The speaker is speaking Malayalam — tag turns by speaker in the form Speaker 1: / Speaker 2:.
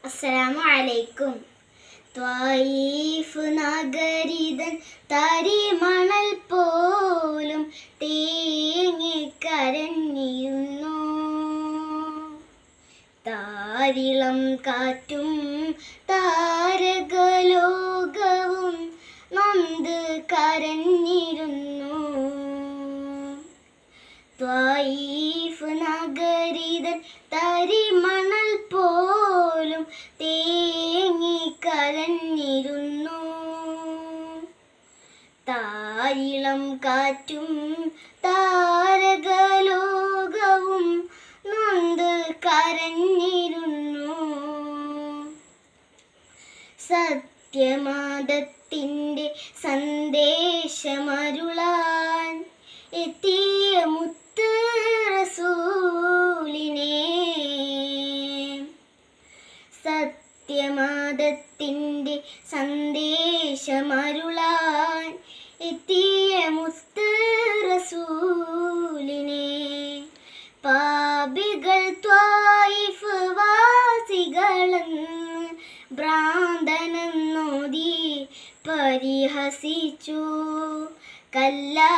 Speaker 1: അസ്സലാമു അലൈക്കും. ത്വായിഫ് നഗരിതൻ തരിമണൽ പോലും തേങ്ങിക്കരഞ്ഞിരുന്നു. താരിളം കാറ്റും താരകലോകവും നൊന്ത് കരഞ്ഞിരുന്നു. ത്വായിഫ് നഗരിതൻ തരിമണൽ പോലും തേങ്ങിക്കരഞ്ഞിരുന്നു. താരിളം കാറ്റും താരകലോകവും നൊന്ത് കരഞ്ഞിരുന്നു. സത്യമതത്തിൻ്റെ സന്ദേശമരുളാൻ എത്തിയ മുത്ത് റസൂലിനെ, സത്യമതത്തിൻ്റെ സന്ദേശമരുളാൻ എത്തിയ മുത്ത് റസൂലിനെ, പാപികൾ ത്വായിഫ് വാസികളെന്ന് ഭ്രാന്തനെന്നോതി പരിഹസിച്ചു. കല്ലാ